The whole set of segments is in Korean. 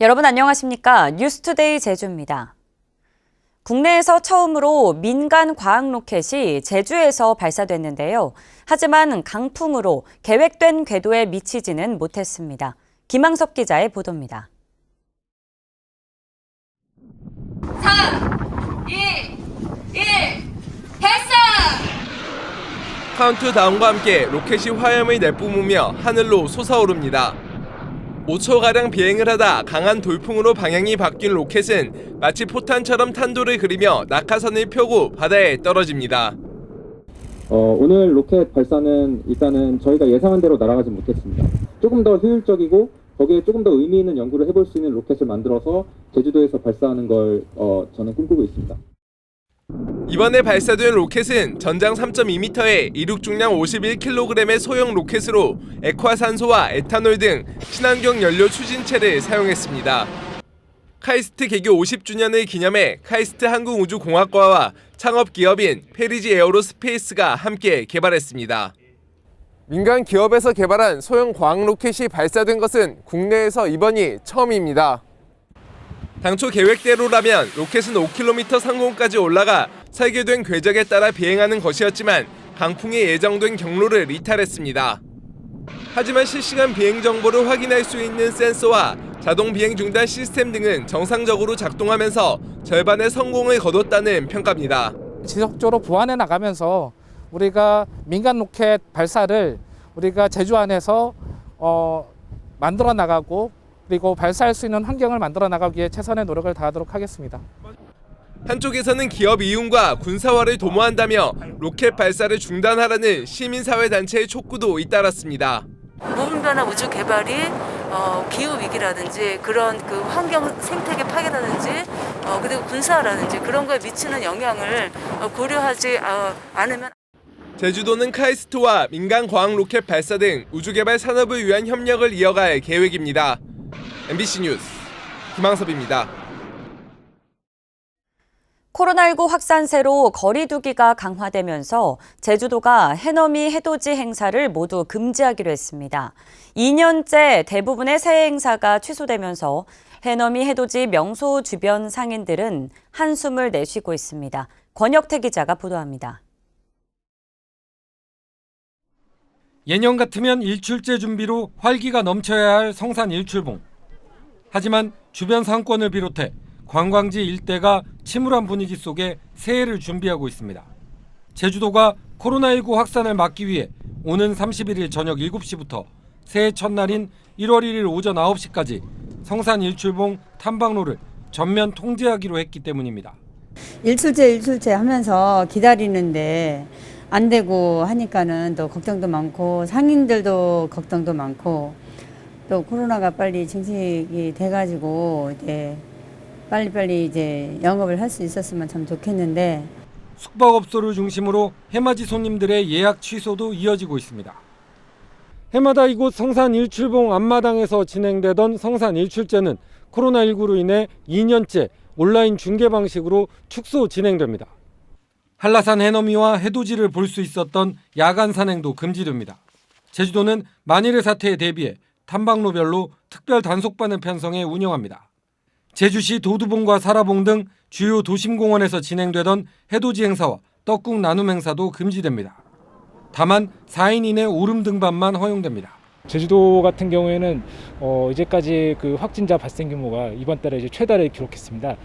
여러분 안녕하십니까? 뉴스투데이 제주입니다. 국내에서 처음으로 민간 과학 로켓이 제주에서 발사됐는데요. 하지만 강풍으로 계획된 궤도에 미치지는 못했습니다. 김항섭 기자의 보도입니다. 3, 2, 1, 발사! 카운트다운과 함께 로켓이 화염을 내뿜으며 하늘로 솟아오릅니다. 5초가량 비행을 하다 강한 돌풍으로 방향이 바뀐 로켓은 마치 포탄처럼 탄도를 그리며 낙하선을 펴고 바다에 떨어집니다. 오늘 로켓 발사는 일단은 저희가 예상한 대로 날아가지 못했습니다. 조금 더 효율적이고 거기에 조금 더 의미 있는 연구를 해볼 수 있는 로켓을 만들어서 제주도에서 발사하는 걸 저는 꿈꾸고 있습니다. 이번에 발사된 로켓은 전장 3.2m에 이륙 중량 51kg의 소형 로켓으로 액화산소와 에탄올 등 친환경 연료 추진체를 사용했습니다. 카이스트 개교 50주년을 기념해 카이스트 한국우주공학과와 창업기업인 페리지 에어로스페이스가 함께 개발했습니다. 민간 기업에서 개발한 소형 과학 로켓이 발사된 것은 국내에서 이번이 처음입니다. 당초 계획대로라면 로켓은 5km 상공까지 올라가 설계된 궤적에 따라 비행하는 것이었지만 강풍이 예정된 경로를 이탈했습니다. 하지만 실시간 비행 정보를 확인할 수 있는 센서와 자동 비행 중단 시스템 등은 정상적으로 작동하면서 절반의 성공을 거뒀다는 평가입니다. 지속적으로 보완해 나가면서 우리가 민간 로켓 발사를 우리가 제주 안에서 만들어 나가고 그리고 발사할 수 있는 환경을 만들어 나가기 위해 최선의 노력을 다하도록 하겠습니다. 한쪽에서는 기업 이윤과 군사화를 도모한다며 로켓 발사를 중단하라는 시민사회단체의 촉구도 잇따랐습니다. 무분별한 우주 개발이 기후 위기라든지 그런 그 환경 생태계 파괴라든지 그리고 군사라든지 그런 거에 미치는 영향을 고려하지 않으면. 제주도는 카이스트와 민간 과학 로켓 발사 등 우주개발 산업을 위한 협력을 이어갈 계획입니다. MBC 뉴스 김항섭입니다. 코로나19 확산세로 거리 두기가 강화되면서 제주도가 해넘이 해돋이 행사를 모두 금지하기로 했습니다. 2년째 대부분의 새해 행사가 취소되면서 해넘이 해돋이 명소 주변 상인들은 한숨을 내쉬고 있습니다. 권혁태 기자가 보도합니다. 예년 같으면 일출제 준비로 활기가 넘쳐야 할 성산 일출봉. 하지만 주변 상권을 비롯해 관광지 일대가 침울한 분위기 속에 새해를 준비하고 있습니다. 제주도가 코로나19 확산을 막기 위해 오는 31일 저녁 7시부터 새해 첫날인 1월 1일 오전 9시까지 성산 일출봉 탐방로를 전면 통제하기로 했기 때문입니다. 일출제 하면서 기다리는데 안 되고 하니까는 또 걱정도 많고 상인들도 걱정도 많고 또 코로나가 빨리 증식이 돼가지고 이제 빨리빨리 이제 영업을 할 수 있었으면 참 좋겠는데. 숙박업소를 중심으로 해맞이 손님들의 예약 취소도 이어지고 있습니다. 해마다 이곳 성산 일출봉 앞마당에서 진행되던 성산 일출제는 코로나19로 인해 2년째 온라인 중계 방식으로 축소 진행됩니다. 한라산 해넘이와 해돋이를 볼 수 있었던 야간 산행도 금지됩니다. 제주도는 만일의 사태에 대비해 탐방로별로 특별 단속반을 편성해 운영합니다. 제주시 도두봉과 사라봉 등 주요 도심공원에서 진행되던 해돋이 행사와 떡국 나눔 행사도 금지됩니다. 다만 4인 이내 오름 등반만 허용됩니다. 제주도 같은 경우에는 이제까지 그 확진자 발생 규모가 이번 달에 이제 최다를 기록했습니다.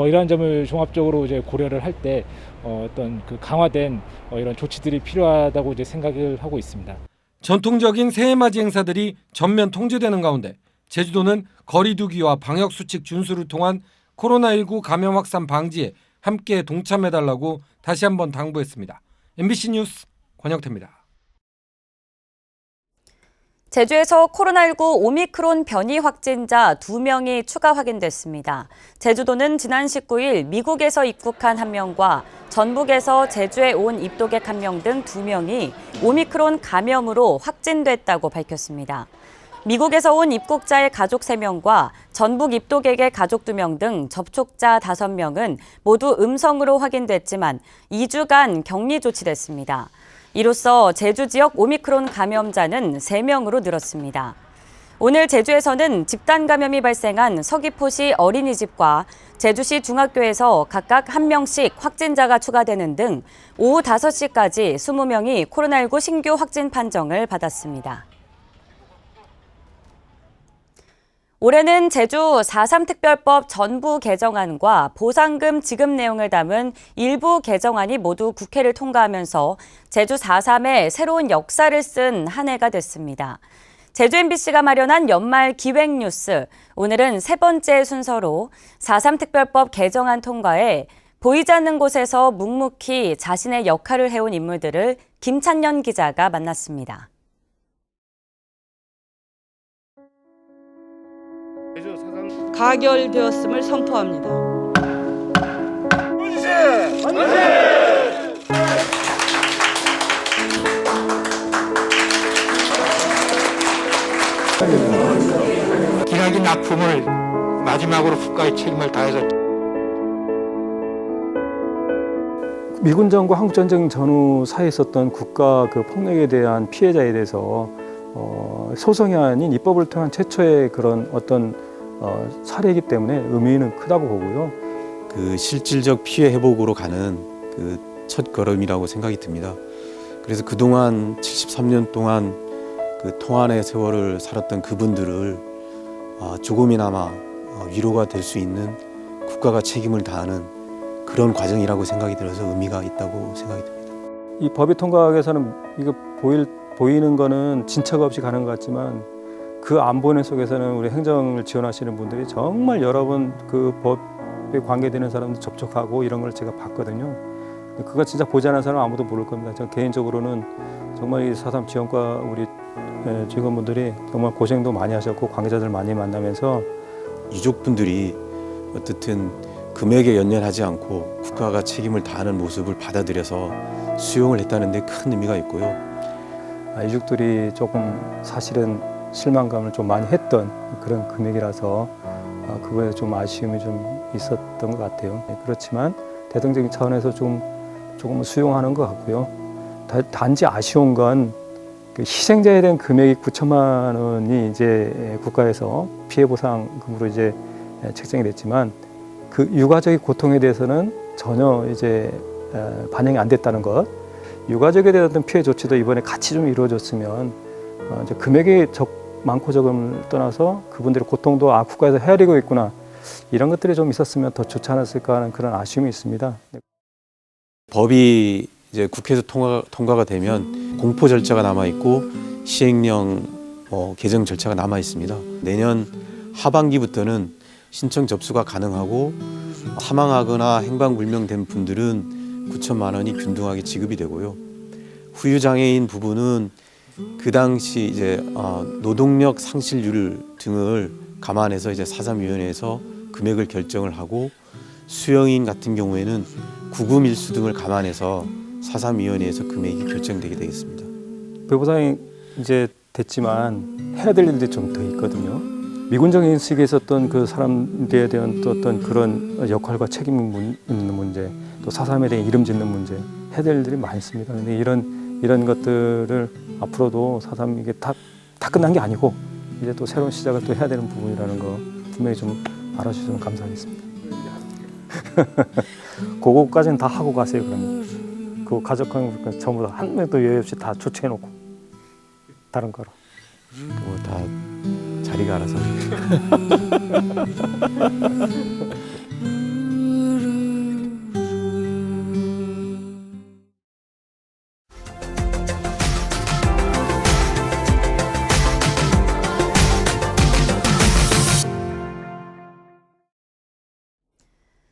이러한 점을 종합적으로 이제 고려를 할 때 어떤 그 강화된 이런 조치들이 필요하다고 이제 생각을 하고 있습니다. 전통적인 새해맞이 행사들이 전면 통제되는 가운데 제주도는 거리 두기와 방역 수칙 준수를 통한 코로나19 감염 확산 방지에 함께 동참해달라고 다시 한번 당부했습니다. MBC 뉴스 권혁태입니다. 제주에서 코로나19 오미크론 변이 확진자 2명이 추가 확인됐습니다. 제주도는 지난 19일 미국에서 입국한 1명과 전북에서 제주에 온 입도객 1명 등 2명이 오미크론 감염으로 확진됐다고 밝혔습니다. 미국에서 온 입국자의 가족 3명과 전북 입도객의 가족 2명 등 접촉자 5명은 모두 음성으로 확인됐지만 2주간 격리 조치됐습니다. 이로써 제주 지역 오미크론 감염자는 3명으로 늘었습니다. 오늘 제주에서는 집단 감염이 발생한 서귀포시 어린이집과 제주시 중학교에서 각각 1명씩 확진자가 추가되는 등 오후 5시까지 20명이 코로나19 신규 확진 판정을 받았습니다. 올해는 제주 4.3 특별법 전부 개정안과 보상금 지급 내용을 담은 일부 개정안이 모두 국회를 통과하면서 제주 4.3의 새로운 역사를 쓴 한 해가 됐습니다. 제주 MBC가 마련한 연말 기획 뉴스, 오늘은 세 번째 순서로 4.3 특별법 개정안 통과에 보이지 않는 곳에서 묵묵히 자신의 역할을 해온 인물들을 김찬년 기자가 만났습니다. 가결되었음을 선포합니다. 기나긴 아픔을 마지막으로 국가의 책임을 다해서 미군정과 한국전쟁 전후 사이에 있었던 국가 그 폭력에 대한 피해자에 대해서 소송이 아닌 입법을 통한 최초의 그런 어떤 사례이기 때문에 의미는 크다고 보고요. 그 실질적 피해 회복으로 가는 그 첫 걸음이라고 생각이 듭니다. 그래서 그동안 73년 동안 그 통한의 세월을 살았던 그분들을 조금이나마 위로가 될 수 있는 국가가 책임을 다하는 그런 과정이라고 생각이 들어서 의미가 있다고 생각이 듭니다. 이 법이 통과하기 위해서는 이거 보이는 거는 진차가 없이 가는 것 같지만 그 안 보이는 속에서는 우리 행정을 지원하시는 분들이 정말 여러 번 그 법에 관계되는 사람들 접촉하고 이런 걸 제가 봤거든요. 그거 진짜 보지 않은 사람은 아무도 모를 겁니다. 저 개인적으로는 정말 이 4.3 지원과 우리 직원분들이 정말 고생도 많이 하셨고 관계자들 많이 만나면서 유족분들이 어떻든 금액에 연연하지 않고 국가가 책임을 다하는 모습을 받아들여서 수용을 했다는 데 큰 의미가 있고요. 유족들이 조금 사실은 실망감을 좀 많이 했던 그런 금액이라서 그거에 좀 아쉬움이 좀 있었던 것 같아요. 그렇지만 대등적인 차원에서 조금 수용하는 것 같고요. 단지 아쉬운 건 그 희생자에 대한 금액이 9천만 원이 이제 국가에서 피해 보상금으로 이제 책정이 됐지만 그 유가족의 고통에 대해서는 전혀 이제 반영이 안 됐다는 것. 유가족에 대한 어떤 피해 조치도 이번에 같이 좀 이루어졌으면 이제 금액이 많고 적음을 떠나서 그분들의 고통도 국가에서 헤아리고 있구나 이런 것들이 좀 있었으면 더 좋지 않았을까 하는 그런 아쉬움이 있습니다. 법이 이제 국회에서 통과가 되면 공포 절차가 남아 있고 시행령 개정 절차가 남아 있습니다. 내년 하반기부터는 신청 접수가 가능하고 사망하거나 행방불명된 분들은 9천만 원이 균등하게 지급이 되고요. 후유장애인 부분은 그 당시 이제 노동력 상실률 등을 감안해서 이제 4.3위원회에서 금액을 결정을 하고 수영인 같은 경우에는 구금일수 등을 감안해서 4.3위원회에서 금액이 결정되게 되겠습니다. 배보상이 이제 됐지만 해야 될 일들이 좀 더 있거든요. 미군정 인식에 있었던 그 사람들에 대한 또 어떤 그런 역할과 책임 있는 문제, 또 4.3에 대한 이름 짓는 문제, 해야 될 일들이 많습니다. 근데 이런 것들을 앞으로도 4.3 이게 다 끝난 게 아니고 이제 또 새로운 시작을 또 해야 되는 부분이라는 거 분명히 좀 알아주시면 감사하겠습니다. 그거까지는 다 하고 가세요. 그러면 그 가족관 전부 다 한 명도 예외 없이 다 조치해놓고 다른 거로. 그거 다 자리가 알아서.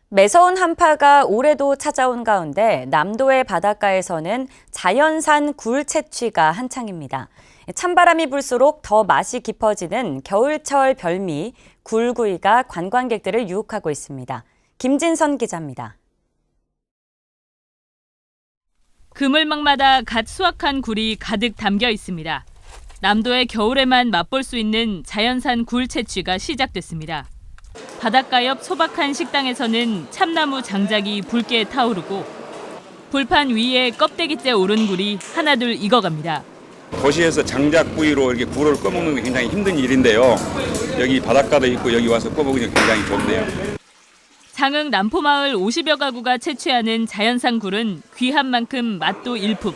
매서운 한파가 올해도 찾아온 가운데 남도의 바닷가에서는 자연산 굴 채취가 한창입니다. 찬바람이 불수록 더 맛이 깊어지는 겨울철 별미 굴구이가 관광객들을 유혹하고 있습니다. 김진선 기자입니다. 그물망마다 갓 수확한 굴이 가득 담겨 있습니다. 남도의 겨울에만 맛볼 수 있는 자연산 굴 채취가 시작됐습니다. 바닷가 옆 소박한 식당에서는 참나무 장작이 붉게 타오르고 불판 위에 껍데기째 오른 굴이 하나둘 익어갑니다. 도시에서 장작 구이로 이렇게 굴을 꺼먹는 게 굉장히 힘든 일인데요. 여기 바닷가도 있고 여기 와서 꺼먹으니 굉장히 좋네요. 장흥 남포마을 50여 가구가 채취하는 자연산 굴은 귀한 만큼 맛도 일품.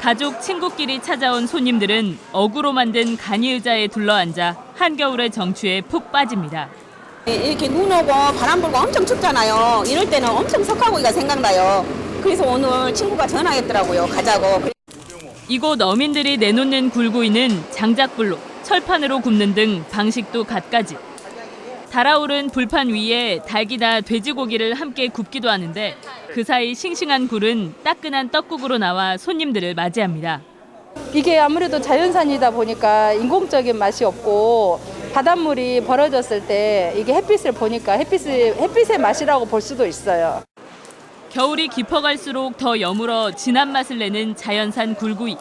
가족, 친구끼리 찾아온 손님들은 어구로 만든 간이 의자에 둘러앉아 한겨울의 정취에 푹 빠집니다. 이렇게 눈 오고 바람 불고 엄청 춥잖아요. 이럴 때는 엄청 석가구이가 생각나요. 그래서 오늘 친구가 전화했더라고요. 가자고. 이곳 어민들이 내놓는 굴구이는 장작불로, 철판으로 굽는 등 방식도 갖가지. 달아오른 불판 위에 닭이나 돼지고기를 함께 굽기도 하는데 그 사이 싱싱한 굴은 따끈한 떡국으로 나와 손님들을 맞이합니다. 이게 아무래도 자연산이다 보니까 인공적인 맛이 없고 바닷물이 벌어졌을 때 이게 햇빛을 보니까 햇빛의 맛이라고 볼 수도 있어요. 겨울이 깊어갈수록 더 여물어 진한 맛을 내는 자연산 굴구이.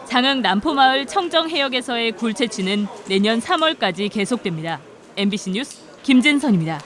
장흥 남포마을 청정해역에서의 굴 채취는 내년 3월까지 계속됩니다. MBC 뉴스 김진선입니다.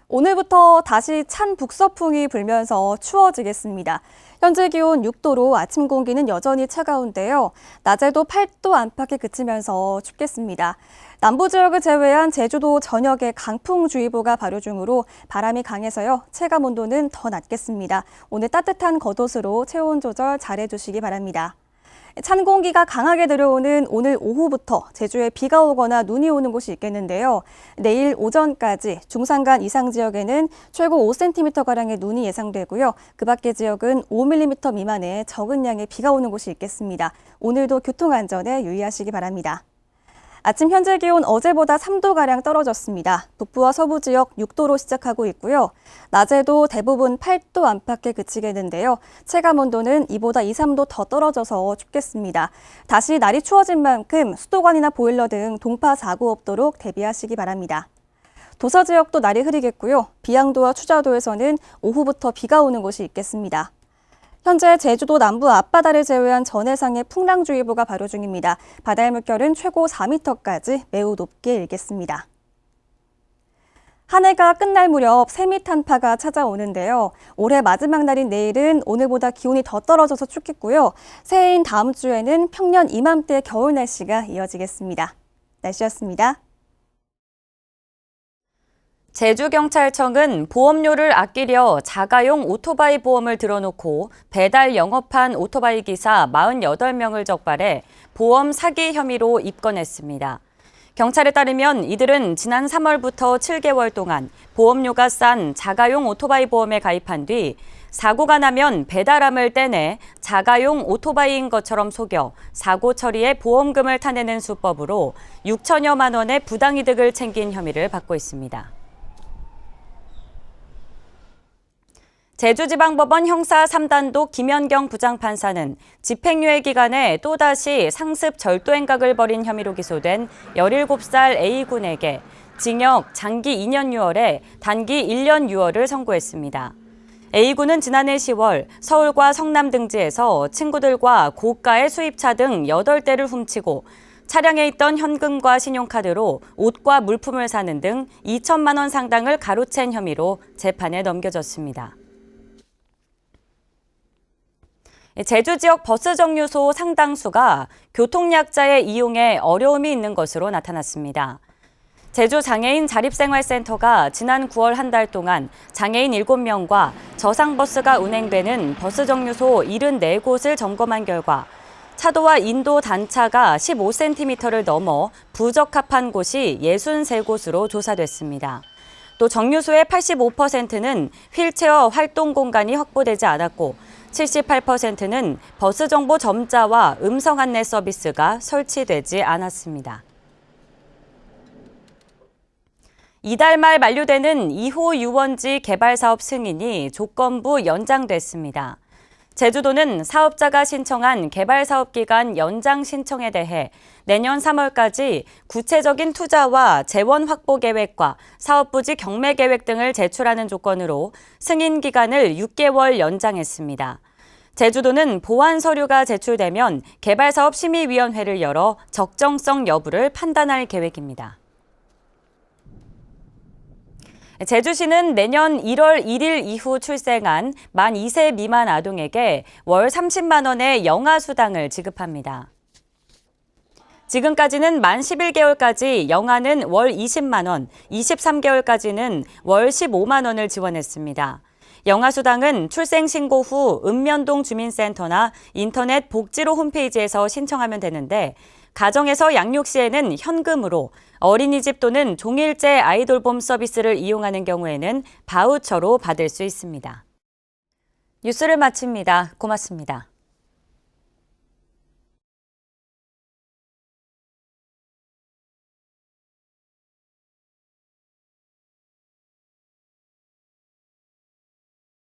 오늘부터 다시 찬 북서풍이 불면서 추워지겠습니다. 현재 기온 6도로 아침 공기는 여전히 차가운데요. 낮에도 8도 안팎에 그치면서 춥겠습니다. 남부 지역을 제외한 제주도 전역에 강풍주의보가 발효 중으로 바람이 강해서요. 체감 온도는 더 낮겠습니다. 오늘 따뜻한 겉옷으로 체온 조절 잘해주시기 바랍니다. 찬 공기가 강하게 들어오는 오늘 오후부터 제주에 비가 오거나 눈이 오는 곳이 있겠는데요. 내일 오전까지 중산간 이상 지역에는 최고 5cm가량의 눈이 예상되고요. 그 밖의 지역은 5mm 미만의 적은 양의 비가 오는 곳이 있겠습니다. 오늘도 교통안전에 유의하시기 바랍니다. 아침 현재 기온 어제보다 3도가량 떨어졌습니다. 북부와 서부 지역 6도로 시작하고 있고요. 낮에도 대부분 8도 안팎에 그치겠는데요. 체감 온도는 이보다 2, 3도 더 떨어져서 춥겠습니다. 다시 날이 추워진 만큼 수도관이나 보일러 등 동파 사고 없도록 대비하시기 바랍니다. 도서 지역도 날이 흐리겠고요. 비양도와 추자도에서는 오후부터 비가 오는 곳이 있겠습니다. 현재 제주도 남부 앞바다를 제외한 전해상에 풍랑주의보가 발효 중입니다. 바다의 물결은 최고 4m까지 매우 높게 일겠습니다. 한 해가 끝날 무렵 세미탄파가 찾아오는데요. 올해 마지막 날인 내일은 오늘보다 기온이 더 떨어져서 춥겠고요. 새해인 다음 주에는 평년 이맘때 겨울 날씨가 이어지겠습니다. 날씨였습니다. 제주경찰청은 보험료를 아끼려 자가용 오토바이 보험을 들어놓고 배달 영업한 오토바이 기사 48명을 적발해 보험 사기 혐의로 입건했습니다. 경찰에 따르면 이들은 지난 3월부터 7개월 동안 보험료가 싼 자가용 오토바이 보험에 가입한 뒤 사고가 나면 배달함을 떼내 자가용 오토바이인 것처럼 속여 사고 처리에 보험금을 타내는 수법으로 6천여만 원의 부당이득을 챙긴 혐의를 받고 있습니다. 제주지방법원 형사 3단독 김연경 부장판사는 집행유예 기간에 또다시 상습 절도 행각을 벌인 혐의로 기소된 17살 A군에게 징역 장기 2년 6월에 단기 1년 6월을 선고했습니다. A군은 지난해 10월 서울과 성남 등지에서 친구들과 고가의 수입차 등 8대를 훔치고 차량에 있던 현금과 신용카드로 옷과 물품을 사는 등 2천만 원 상당을 가로챈 혐의로 재판에 넘겨졌습니다. 제주 지역 버스 정류소 상당수가 교통약자의 이용에 어려움이 있는 것으로 나타났습니다. 제주 장애인 자립생활센터가 지난 9월 한 달 동안 장애인 7명과 저상버스가 운행되는 버스 정류소 74곳을 점검한 결과 차도와 인도 단차가 15cm를 넘어 부적합한 곳이 63곳으로 조사됐습니다. 또 정류소의 85%는 휠체어 활동 공간이 확보되지 않았고 78%는 버스 정보 점자와 음성 안내 서비스가 설치되지 않았습니다. 이달 말 만료되는 2호 유원지 개발 사업 승인이 조건부 연장됐습니다. 제주도는 사업자가 신청한 개발 사업 기간 연장 신청에 대해 내년 3월까지 구체적인 투자와 재원 확보 계획과 사업 부지 경매 계획 등을 제출하는 조건으로 승인 기간을 6개월 연장했습니다. 제주도는 보완 서류가 제출되면 개발사업 심의위원회를 열어 적정성 여부를 판단할 계획입니다. 제주시는 내년 1월 1일 이후 출생한 만 2세 미만 아동에게 월 30만 원의 영아수당을 지급합니다. 지금까지는 만 11개월까지 영아는 월 20만 원, 23개월까지는 월 15만 원을 지원했습니다. 영아수당은 출생신고 후 읍면동 주민센터나 인터넷 복지로 홈페이지에서 신청하면 되는데 가정에서 양육 시에는 현금으로, 어린이집 또는 종일제 아이돌봄 서비스를 이용하는 경우에는 바우처로 받을 수 있습니다. 뉴스를 마칩니다. 고맙습니다.